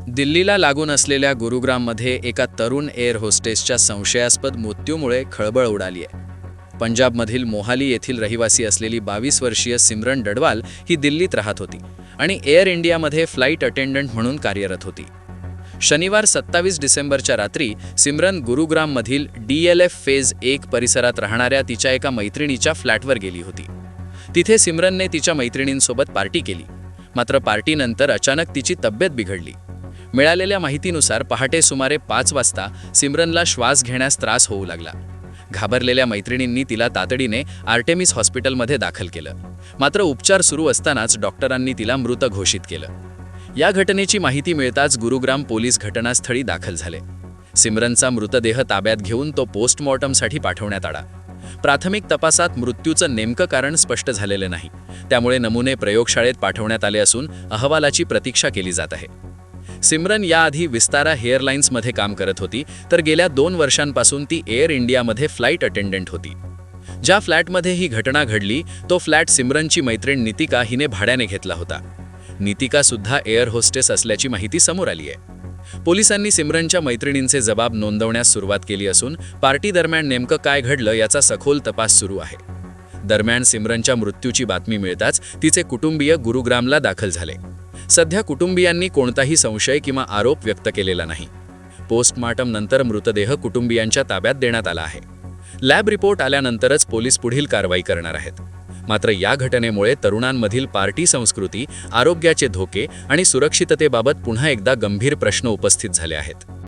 दिल्लीला लागून असलेल्या गुरुग्राममध्ये एका तरुण एअर होस्टेसच्या संशयास्पद मृत्यूमुळे खळबळ उडाली आहे. पंजाबमधील मोहाली येथील रहिवासी असलेली 22 वर्षीय सिमरन डडवाल ही दिल्लीत राहत होती आणि एअर इंडियामध्ये फ्लाईट अटेंडंट म्हणून कार्यरत होती. शनिवार 27 डिसेंबरच्या रात्री सिमरन गुरुग्राममधील DLF फेज 1 परिसरात राहणाऱ्या तिच्या एका मैत्रिणीच्या फ्लॅटवर गेली होती. तिथे सिमरनने तिच्या मैत्रिणींसोबत पार्टी केली. मात्र पार्टीनंतर अचानक तिची तब्येत बिघडली. मिळालेल्या माहितीनुसार पहाटे सुमारे 5 वाजता सिमरनला श्वास घेण्यास त्रास होऊ लागला. घाबरलेल्या मैत्रिणींनी तिला तातडीने आर्टेमिस हॉस्पिटलमध्ये दाखल केलं. मात्र उपचार सुरू असतानाच डॉक्टरांनी तिला मृत घोषित केलं. या घटनेची माहिती मिळताच गुरुग्राम पोलीस घटनास्थळी दाखल झाले. सिमरनचा मृतदेह ताब्यात घेऊन तो पोस्टमॉर्टमसाठी पाठवण्यात आला. प्राथमिक तपासात मृत्यूचं नेमकं कारण स्पष्ट झालेलं नाही. त्यामुळे नमुने प्रयोगशाळेत पाठवण्यात आले असून अहवालाची प्रतीक्षा केली जात आहे. सिमरन याआधी विस्तारा एअरलाइन्समध्ये काम करत होती, तर गेल्या 2 वर्षांपासून ती एअर इंडियामध्ये फ्लाईट अटेंडंट होती. ज्या फ्लॅटमध्ये ही घटना घडली तो फ्लॅट सिमरनची मैत्रीण नितिका हिने भाड्याने घेतला होता. नितिका सुद्धा एअर होस्टेस असल्याची माहिती समोर आली आहे. पोलिसांनी सिमरनच्या मैत्रिणींचे जबाब नोंदवण्यास सुरुवात केली असून पार्टी दरम्यान नेमकं काय घडलं याचा सखोल तपास सुरू आहे. दरम्यान सिमरनच्या मृत्यूची बातमी मिळताच तिचे कुटुंबीय गुरुग्रामला दाखल झाले. सध्या कुटुंबियांनी कोणताही संशय किंवा आरोप व्यक्त केलेला नाही. पोस्टमॉर्टम नंतर मृतदेह कुटुंबियांच्या ताब्यात देण्यात आला आहे. लॅब रिपोर्ट आल्यानंतरच पोलीस पुढील कारवाई करणार आहेत. मात्र या घटनेमुळे तरुणांमधील पार्टी संस्कृती, आरोग्याचे धोके आणि सुरक्षिततेबाबत पुन्हा एकदा गंभीर प्रश्न उपस्थित झाले आहेत.